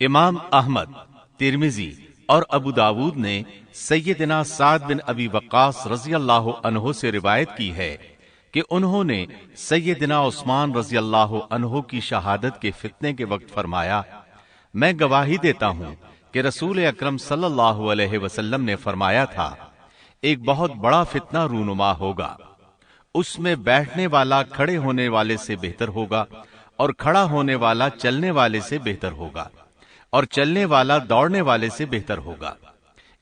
امام احمد، ترمذی اور ابو داود نے سیدنا سعد بن ابی وقاص رضی اللہ عنہ سے روایت کی ہے کہ انہوں نے سیدنا عثمان رضی اللہ عنہ کی شہادت کے فتنے کے وقت فرمایا، میں گواہی دیتا ہوں کہ رسول اکرم صلی اللہ علیہ وسلم نے فرمایا تھا، ایک بہت بڑا فتنہ رونما ہوگا، اس میں بیٹھنے والا کھڑے ہونے والے سے بہتر ہوگا اور کھڑا ہونے والا چلنے والے سے بہتر ہوگا اور چلنے والا دوڑنے والے سے بہتر ہوگا۔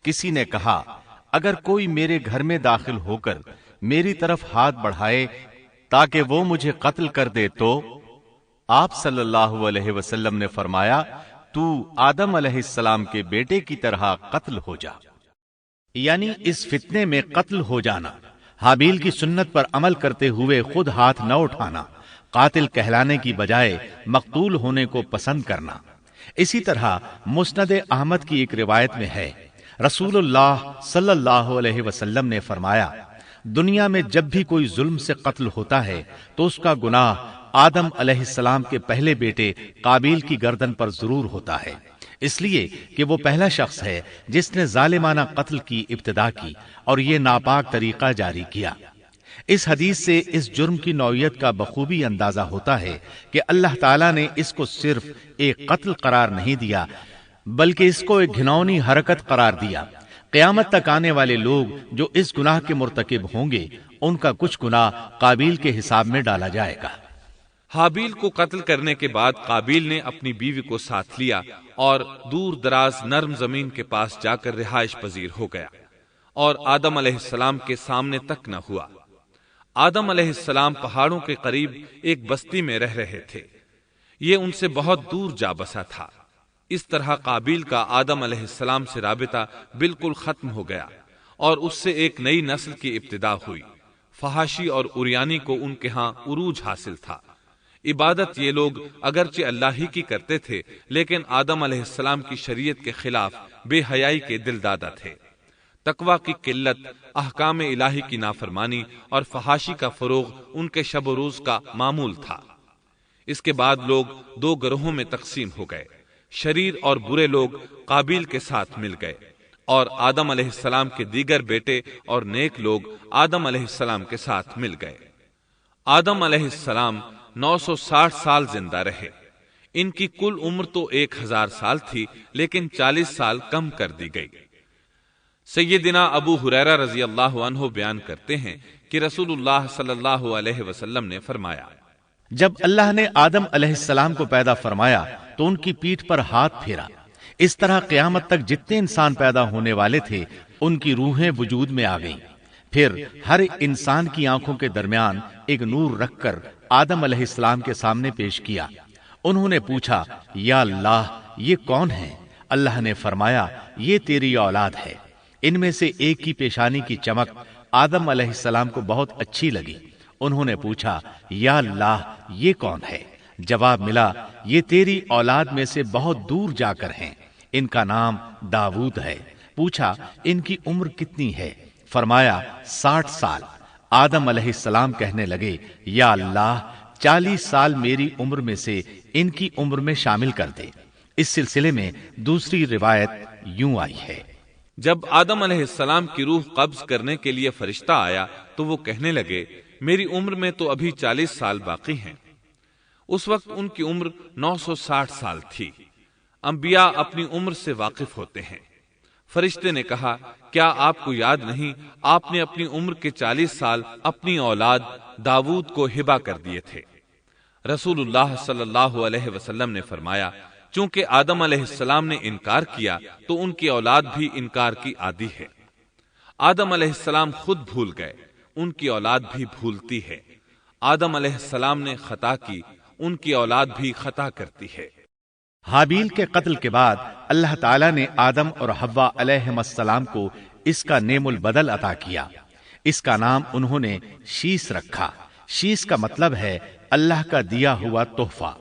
کسی نے کہا، اگر کوئی میرے گھر میں داخل ہو کر میری طرف ہاتھ بڑھائے تاکہ وہ مجھے قتل کر دے تو آپ صلی اللہ علیہ وسلم نے فرمایا، تو آدم علیہ السلام کے بیٹے کی طرح قتل ہو جا، یعنی اس فتنے میں قتل ہو جانا، حابیل کی سنت پر عمل کرتے ہوئے خود ہاتھ نہ اٹھانا، قاتل کہلانے کی بجائے مقتول ہونے کو پسند کرنا۔ اسی طرح مسند احمد کی ایک روایت میں ہے، رسول اللہ صلی اللہ علیہ وسلم نے فرمایا، دنیا میں جب بھی کوئی ظلم سے قتل ہوتا ہے تو اس کا گناہ آدم علیہ السلام کے پہلے بیٹے قابیل کی گردن پر ضرور ہوتا ہے، اس لیے کہ وہ پہلا شخص ہے جس نے ظالمانہ قتل کی ابتدا کی اور یہ ناپاک طریقہ جاری کیا۔ اس حدیث سے اس جرم کی نوعیت کا بخوبی اندازہ ہوتا ہے کہ اللہ تعالیٰ نے اس کو صرف ایک قتل قرار نہیں دیا بلکہ اس کو ایک گھناؤنی حرکت قرار دیا۔ قیامت تک آنے والے لوگ جو اس گناہ کے مرتکب ہوں گے ان کا کچھ گناہ قابیل کے حساب میں ڈالا جائے گا۔ حابیل کو قتل کرنے کے بعد قابیل نے اپنی بیوی کو ساتھ لیا اور دور دراز نرم زمین کے پاس جا کر رہائش پذیر ہو گیا اور آدم علیہ السلام کے سامنے تک نہ ہوا۔ آدم علیہ السلام پہاڑوں کے قریب ایک بستی میں رہ رہے تھے، یہ ان سے بہت دور جا بسا تھا۔ اس طرح قابیل کا آدم علیہ السلام سے رابطہ بالکل ختم ہو گیا اور اس سے ایک نئی نسل کی ابتدا ہوئی۔ فحاشی اور اریانی کو ان کے ہاں عروج حاصل تھا۔ عبادت یہ لوگ اگرچہ اللہ ہی کی کرتے تھے لیکن آدم علیہ السلام کی شریعت کے خلاف بے حیائی کے دل دادا تھے۔ تقوی کی قلت، احکام الہی کی نافرمانی اور فحاشی کا فروغ ان کے شب و روز کا معمول تھا۔ اس کے بعد لوگ دو گروہوں میں تقسیم ہو گئے، شریر اور برے لوگ قابیل کے ساتھ مل گئے اور آدم علیہ السلام کے دیگر بیٹے اور نیک لوگ آدم علیہ السلام کے ساتھ مل گئے۔ آدم علیہ السلام 960 سال زندہ رہے۔ ان کی کل عمر تو 1000 سال تھی لیکن 40 سال کم کر دی گئی۔ سیدنا ابو ہریرہ رضی اللہ عنہ بیان کرتے ہیں کہ رسول اللہ صلی اللہ علیہ وسلم نے فرمایا، جب اللہ نے آدم علیہ السلام کو پیدا فرمایا تو ان کی پیٹھ پر ہاتھ پھیرا، اس طرح قیامت تک جتنے انسان پیدا ہونے والے تھے ان کی روحیں وجود میں آ گئیں۔ پھر ہر انسان کی آنکھوں کے درمیان ایک نور رکھ کر آدم علیہ السلام کے سامنے پیش کیا۔ انہوں نے پوچھا، یا اللہ یہ کون ہے؟ اللہ نے فرمایا، یہ تیری اولاد ہے۔ ان میں سے ایک کی پیشانی کی چمک آدم علیہ السلام کو بہت اچھی لگی۔ انہوں نے پوچھا، یا اللہ یہ کون ہے؟ جواب ملا، یہ تیری اولاد میں سے بہت دور جا کر ہیں، ان کا نام داؤد ہے۔ پوچھا، ان کی عمر کتنی ہے؟ فرمایا 60 سال۔ آدم علیہ السلام کہنے لگے، یا اللہ 40 سال میری عمر میں سے ان کی عمر میں شامل کر دے۔ اس سلسلے میں دوسری روایت یوں آئی ہے، جب آدم علیہ السلام کی روح قبض کرنے کے لیے فرشتہ آیا تو وہ کہنے لگے، میری عمر میں تو ابھی 40 سال باقی ہیں۔ اس وقت ان کی عمر 960 سال تھی۔ انبیاء اپنی عمر سے واقف ہوتے ہیں۔ فرشتے نے کہا، کیا آپ کو یاد نہیں آپ نے اپنی عمر کے 40 سال اپنی اولاد داؤد کو ہبہ کر دیے تھے؟ رسول اللہ صلی اللہ علیہ وسلم نے فرمایا، چونکہ آدم علیہ السلام نے انکار کیا تو ان کی اولاد بھی انکار کی عادی ہے۔ آدم علیہ السلام خود بھول گئے، ان کی اولاد بھی بھولتی ہے۔ آدم علیہ السلام نے خطا کی، ان کی اولاد بھی خطا کرتی ہے۔ حابیل کے قتل کے بعد اللہ تعالیٰ نے آدم اور حوا علیہ السلام کو اس کا نعم البدل عطا کیا۔ اس کا نام انہوں نے شیس رکھا۔ شیس کا مطلب ہے اللہ کا دیا ہوا تحفہ۔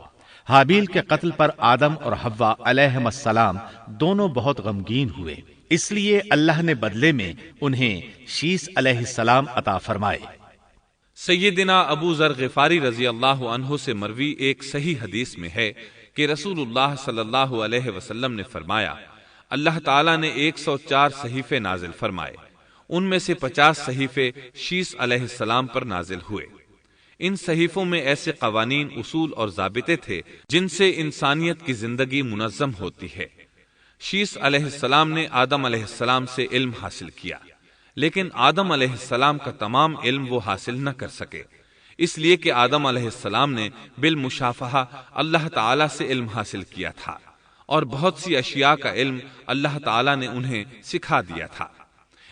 حابیل کے قتل پر آدم اور حوا علیہ السلام دونوں بہت غمگین ہوئے، اس لیے اللہ نے بدلے میں انہیں شیس علیہ السلام عطا فرمائے۔ سیدنا ابو ذر غفاری رضی اللہ عنہ سے مروی ایک صحیح حدیث میں ہے کہ رسول اللہ صلی اللہ علیہ وسلم نے فرمایا اللہ تعالیٰ نے 104 صحیفے نازل فرمائے، ان میں سے 50 صحیفے شیس علیہ السلام پر نازل ہوئے۔ ان صحیفوں میں ایسے قوانین، اصول اور ضابطے تھے جن سے انسانیت کی زندگی منظم ہوتی ہے۔ شیس علیہ السلام نے آدم علیہ السلام سے علم حاصل کیا، لیکن آدم علیہ السلام کا تمام علم وہ حاصل نہ کر سکے، اس لیے کہ آدم علیہ السلام نے بالمشافہہ اللہ تعالیٰ سے علم حاصل کیا تھا، اور بہت سی اشیاء کا علم اللہ تعالیٰ نے انہیں سکھا دیا تھا،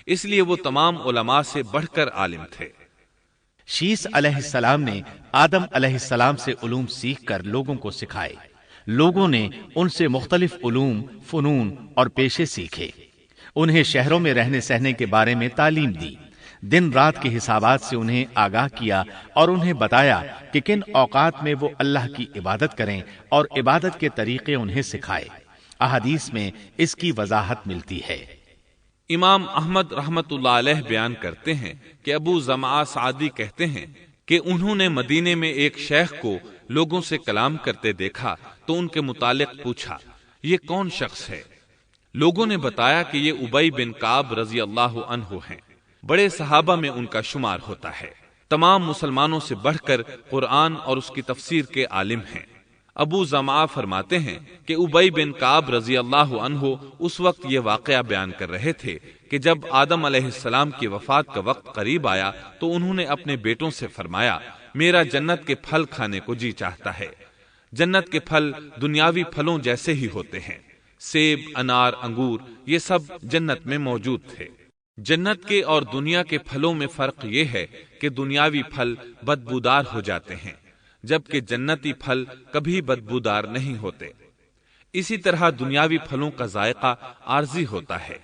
اس لیے وہ تمام علماء سے بڑھ کر عالم تھے۔ شیس علیہ السلام نے آدم علیہ السلام سے علوم سیکھ کر لوگوں کو سکھائے۔ لوگوں نے ان سے مختلف علوم، فنون اور پیشے سیکھے۔ انہیں شہروں میں رہنے سہنے کے بارے میں تعلیم دی، دن رات کے حسابات سے انہیں آگاہ کیا اور انہیں بتایا کہ کن اوقات میں وہ اللہ کی عبادت کریں اور عبادت کے طریقے انہیں سکھائے۔ احادیث میں اس کی وضاحت ملتی ہے۔ امام احمد رحمت اللہ علیہ بیان کرتے ہیں کہ ابو زمعہ سعدی کہتے ہیں کہ انہوں نے مدینے میں ایک شیخ کو لوگوں سے کلام کرتے دیکھا تو ان کے متعلق پوچھا، یہ کون شخص ہے؟ لوگوں نے بتایا کہ یہ ابی بن کعب رضی اللہ عنہ ہیں، بڑے صحابہ میں ان کا شمار ہوتا ہے، تمام مسلمانوں سے بڑھ کر قرآن اور اس کی تفسیر کے عالم ہیں۔ ابو زمعہ فرماتے ہیں کہ ابی بن کعب رضی اللہ عنہ اس وقت یہ واقعہ بیان کر رہے تھے کہ جب آدم علیہ السلام کی وفات کا وقت قریب آیا تو انہوں نے اپنے بیٹوں سے فرمایا، میرا جنت کے پھل کھانے کو جی چاہتا ہے۔ جنت کے پھل دنیاوی پھلوں جیسے ہی ہوتے ہیں، سیب، انار، انگور، یہ سب جنت میں موجود تھے۔ جنت کے اور دنیا کے پھلوں میں فرق یہ ہے کہ دنیاوی پھل بدبودار ہو جاتے ہیں، جبکہ جنتی پھل کبھی بدبودار نہیں ہوتے۔ اسی طرح دنیاوی پھلوں کا ذائقہ عارضی ہوتا ہے،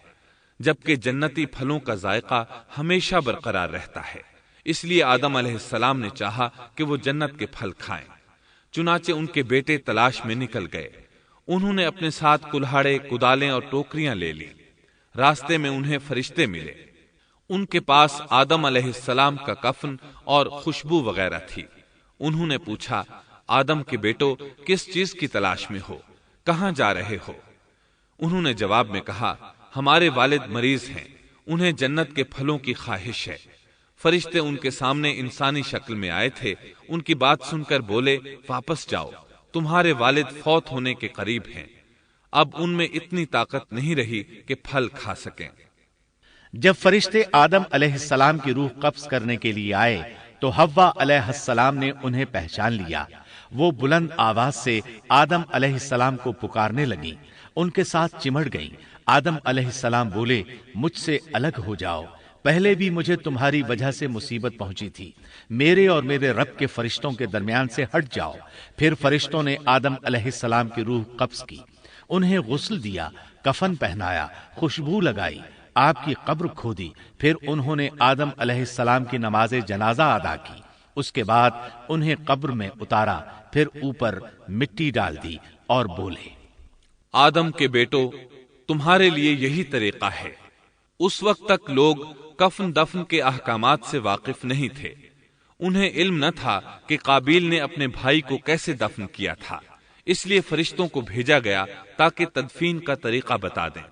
جبکہ جنتی پھلوں کا ذائقہ ہمیشہ برقرار رہتا ہے۔ اس لیے آدم علیہ السلام نے چاہا کہ وہ جنت کے پھل کھائیں، چنانچہ ان کے بیٹے تلاش میں نکل گئے۔ انہوں نے اپنے ساتھ کلہاڑے، کدالیں اور ٹوکریاں لے لی۔ راستے میں انہیں فرشتے ملے، ان کے پاس آدم علیہ السلام کا کفن اور خوشبو وغیرہ تھی۔ انہوں نے پوچھا، آدم کے بیٹو، کس چیز کی تلاش میں ہو؟ کہاں جا رہے ہو؟ انہوں نے جواب میں کہا، ہمارے والد مریض ہیں، انہیں جنت کے پھلوں کی خواہش ہے۔ فرشتے ان کے سامنے انسانی شکل میں آئے تھے، ان کی بات سن کر بولے، واپس جاؤ، تمہارے والد فوت ہونے کے قریب ہیں۔ اب ان میں اتنی طاقت نہیں رہی کہ پھل کھا سکیں۔ جب فرشتے آدم علیہ السلام کی روح قبض کرنے کے لیے آئے تو حوا علیہ السلام نے انہیں پہچان لیا۔ وہ بلند آواز سے آدم علیہ السلام کو پکارنے لگی، ان کے ساتھ چمٹ گئیں۔ آدم علیہ السلام بولے، مجھ سے الگ ہو جاؤ، پہلے بھی مجھے تمہاری وجہ سے مصیبت پہنچی تھی، میرے اور میرے رب کے فرشتوں کے درمیان سے ہٹ جاؤ۔ پھر فرشتوں نے آدم علیہ السلام کی روح قبض کی، انہیں غسل دیا، کفن پہنایا، خوشبو لگائی، آپ کی قبر کھودی، پھر انہوں نے آدم علیہ السلام کی نماز جنازہ ادا کی۔ اس کے بعد انہیں قبر میں اتارا، پھر اوپر مٹی ڈال دی اور بولے، آدم کے بیٹو، تمہارے لیے یہی طریقہ ہے۔ اس وقت تک لوگ کفن دفن کے احکامات سے واقف نہیں تھے، انہیں علم نہ تھا کہ قابیل نے اپنے بھائی کو کیسے دفن کیا تھا، اس لیے فرشتوں کو بھیجا گیا تاکہ تدفین کا طریقہ بتا دیں۔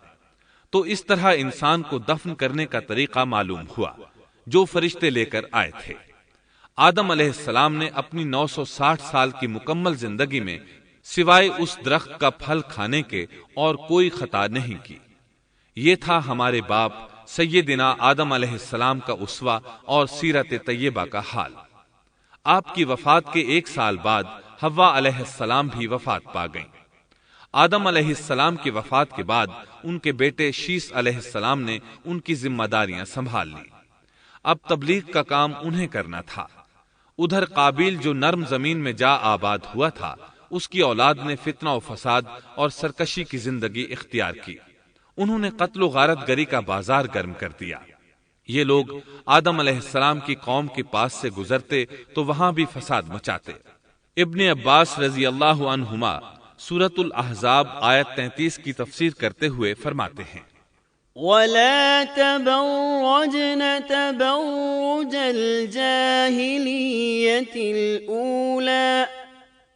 تو اس طرح انسان کو دفن کرنے کا طریقہ معلوم ہوا جو فرشتے لے کر آئے تھے۔ آدم علیہ السلام نے اپنی 960 سال کی مکمل زندگی میں سوائے اس درخت کا پھل کھانے کے اور کوئی خطا نہیں کی۔ یہ تھا ہمارے باپ سیدنا آدم علیہ السلام کا اسوہ اور سیرت طیبہ کا حال۔ آپ کی وفات کے 1 سال بعد حوا علیہ السلام بھی وفات پا گئیں۔ آدم علیہ السلام کی وفات کے بعد ان کے بیٹے شیس علیہ السلام نے ان کی ذمہ داریاں سنبھال لی۔ اب تبلیغ کا کام انہیں کرنا تھا۔ ادھر قابیل جو نرم زمین میں جا آباد ہوا تھا، اس کی اولاد نے فتنہ و فساد اور سرکشی کی زندگی اختیار کی۔ انہوں نے قتل و غارت گری کا بازار گرم کر دیا۔ یہ لوگ آدم علیہ السلام کی قوم کے پاس سے گزرتے تو وہاں بھی فساد مچاتے۔ ابن عباس رضی اللہ عنہما سورۃ الاحزاب آیت 33 کی تفسیر کرتے ہوئے فرماتے ہیں، وَلَا تَبَرَّجْنَ تَبَرُّجَ الْجَاهِلِيَّةِ الْأُولَى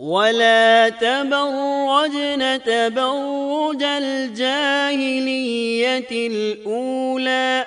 ولا تبرجن تبرج الجاهلية الأولى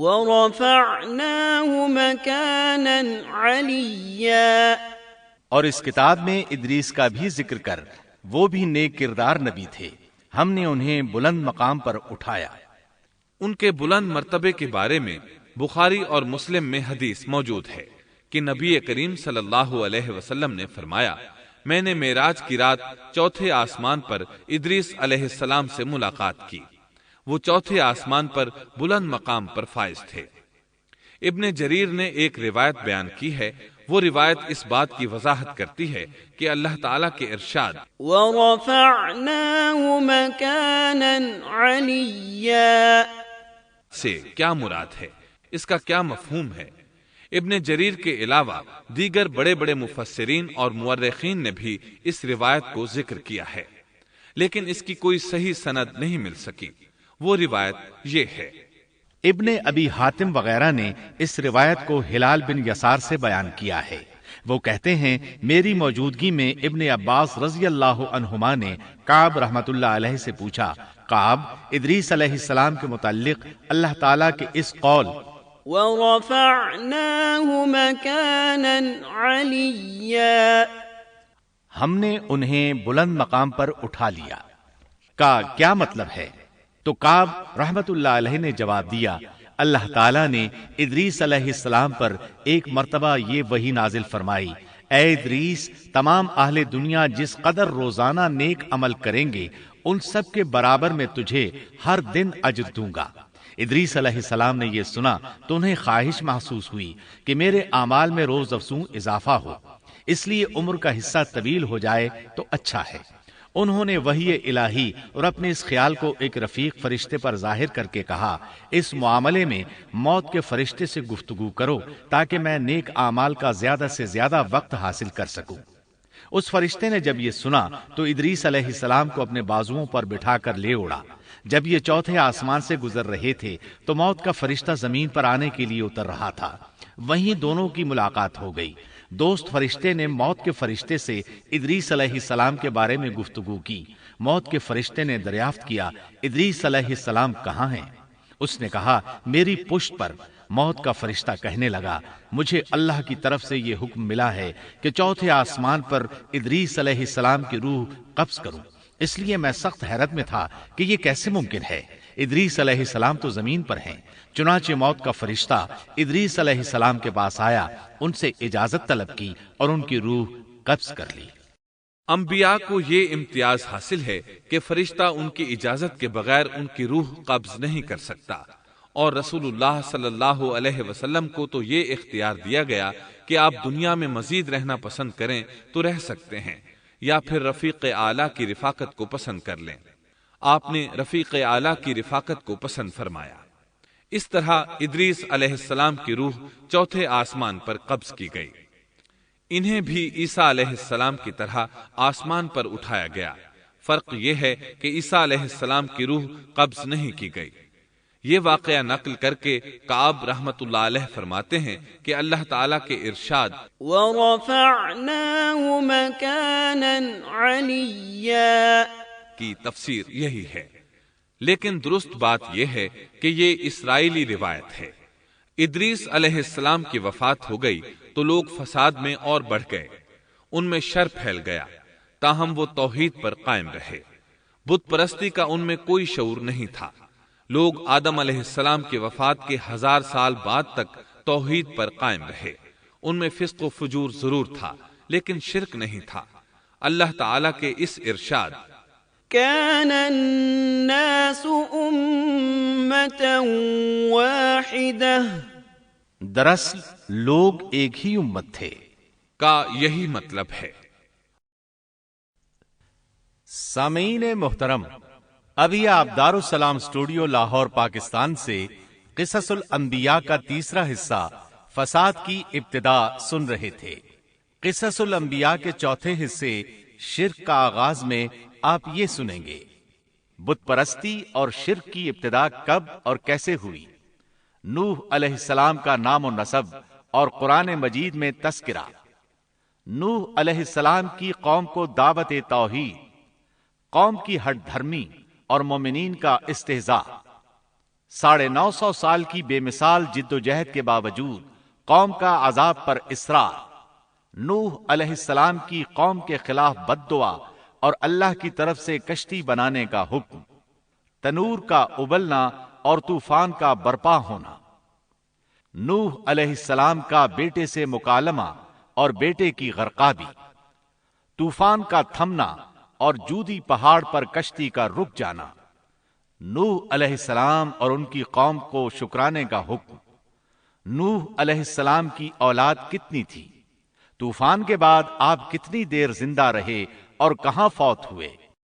ورفعناه مكانا عليا۔ اور اس کتاب میں ادریس کا بھی ذکر کر، وہ بھی نیک کردار نبی تھے، ہم نے انہیں بلند مقام پر اٹھایا۔ ان کے بلند مرتبے کے بارے میں بخاری اور مسلم میں حدیث موجود ہے کہ نبی کریم صلی اللہ علیہ وسلم نے فرمایا، میں نے معراج کی رات چوتھے آسمان پر ادریس علیہ السلام سے ملاقات کی، وہ چوتھے آسمان پر بلند مقام پر فائز تھے۔ ابن جریر نے ایک روایت بیان کی ہے، وہ روایت اس بات کی وضاحت کرتی ہے کہ اللہ تعالیٰ کے ارشاد وَرَفَعْنَاهُ مَكَانًا عَلِيًّا سے کیا مراد ہے، اس کا کیا مفہوم ہے؟ ابن جریر کے علاوہ دیگر بڑے بڑے مفسرین اور مورخین نے بھی اس روایت کو ذکر کیا ہے، لیکن اس کی کوئی صحیح سند نہیں مل سکی۔ وہ روایت یہ ہے۔ ابن ابی حاتم وغیرہ نے اس روایت کو ہلال بن یسار سے بیان کیا ہے، وہ کہتے ہیں میری موجودگی میں ابن عباس رضی اللہ عنہما نے کعب رحمت اللہ علیہ سے پوچھا، کعب، ادریس علیہ السلام کے متعلق اللہ تعالیٰ کے اس قول وَرَفَعْنَاهُ مَكَانًا عَلِيًّا ہم نے انہیں بلند مقام پر اٹھا لیا کا کیا مطلب ہے؟ تو کعب رحمت اللہ علیہ نے جواب دیا، اللہ تعالیٰ نے ادریس علیہ السلام پر ایک مرتبہ یہ وحی نازل فرمائی، اے ادریس، تمام اہل دنیا جس قدر روزانہ نیک عمل کریں گے ان سب کے برابر میں تجھے ہر دن اجر دوں گا۔ ادریس علیہ السلام نے یہ سنا تو انہیں خواہش محسوس ہوئی کہ میرے اعمال میں روز افزوں اضافہ ہو، اس لیے عمر کا حصہ طویل ہو جائے تو اچھا ہے۔ انہوں نے وحی الہی اور اپنے اس خیال کو ایک رفیق فرشتے پر ظاہر کر کے کہا، اس معاملے میں موت کے فرشتے سے گفتگو کرو تاکہ میں نیک اعمال کا زیادہ سے زیادہ وقت حاصل کر سکوں۔ اس فرشتے نے جب یہ سنا تو ادریس علیہ السلام کو اپنے بازوؤں پر بٹھا کر لے اڑا۔ جب یہ چوتھے آسمان سے گزر رہے تھے تو موت کا فرشتہ زمین پر آنے کے لیے اتر رہا تھا، وہیں دونوں کی ملاقات ہو گئی۔ دوست فرشتے نے موت کے فرشتے سے ادریس علیہ السلام کے بارے میں گفتگو کی۔ موت کے فرشتے نے دریافت کیا، ادریس علیہ السلام کہاں ہیں؟ اس نے کہا، میری پشت پر۔ موت کا فرشتہ کہنے لگا، مجھے اللہ کی طرف سے یہ حکم ملا ہے کہ چوتھے آسمان پر ادریس علیہ السلام کی روح قبض کروں، اس لیے میں سخت حیرت میں تھا کہ یہ کیسے ممکن ہے، ادریس علیہ السلام تو زمین پر ہیں۔ چنانچہ موت کا فرشتہ ادریس علیہ السلام کے پاس آیا، ان سے اجازت طلب کی اور ان کی روح قبض کر لی۔ انبیاء کو یہ امتیاز حاصل ہے کہ فرشتہ ان کی اجازت کے بغیر ان کی روح قبض نہیں کر سکتا، اور رسول اللہ صلی اللہ علیہ وسلم کو تو یہ اختیار دیا گیا کہ آپ دنیا میں مزید رہنا پسند کریں تو رہ سکتے ہیں، یا پھر رفیق اعلیٰ کی رفاقت کو پسند کر لیں۔ آپ نے رفیق اعلیٰ کی رفاقت کو پسند فرمایا۔ اس طرح ادریس علیہ السلام کی روح چوتھے آسمان پر قبض کی گئی۔ انہیں بھی عیسیٰ علیہ السلام کی طرح آسمان پر اٹھایا گیا۔ فرق یہ ہے کہ عیسیٰ علیہ السلام کی روح قبض نہیں کی گئی۔ یہ واقعہ نقل کر کے کعب رحمت اللہ علیہ فرماتے ہیں کہ اللہ تعالیٰ کے ارشاد وَرَفَعْنَاهُ مَكَانًا عَلِيًّا کی تفسیر یہی ہے، لیکن درست بات یہ ہے کہ یہ اسرائیلی روایت ہے۔ ادریس علیہ السلام کی وفات ہو گئی تو لوگ فساد میں اور بڑھ گئے، ان میں شر پھیل گیا، تاہم وہ توحید پر قائم رہے۔ بت پرستی کا ان میں کوئی شعور نہیں تھا۔ لوگ آدم علیہ السلام کی وفات کے 1000 سال بعد تک توحید پر قائم رہے۔ ان میں فسق و فجور ضرور تھا لیکن شرک نہیں تھا۔ اللہ تعالیٰ کے اس ارشاد كان الناس أمة واحدة دراصل لوگ ایک ہی امت تھے کا یہی مطلب ہے۔ سامعین محترم، ابھی آپ دارالسلام اسٹوڈیو لاہور پاکستان سے قصص الانبیاء کا تیسرا حصہ فساد کی ابتدا سن رہے تھے۔ قصص الانبیاء کے چوتھے حصے شرک کا آغاز میں آپ یہ سنیں گے، بت پرستی اور شرک کی ابتدا کب اور کیسے ہوئی، نوح علیہ السلام کا نام و نسب اور قرآن مجید میں تذکرہ، نوح علیہ السلام کی قوم کو دعوت توحید، قوم کی ہٹ دھرمی اور مومنین کا استہزاء، 950 سال کی بے مثال جد و جہد کے باوجود قوم کا عذاب پر اصرار، نوح علیہ السلام کی قوم کے خلاف بد دعا اور اللہ کی طرف سے کشتی بنانے کا حکم، تنور کا ابلنا اور طوفان کا برپا ہونا، نوح علیہ السلام کا بیٹے سے مکالمہ اور بیٹے کی غرقابی، طوفان کا تھمنا اور جودی پہاڑ پر کشتی کا رک جانا، نوح علیہ السلام اور ان کی قوم کو شکرانے کا حکم، نوح علیہ السلام کی اولاد کتنی تھی، طوفان کے بعد آپ کتنی دیر زندہ رہے اور کہاں فوت ہوئے۔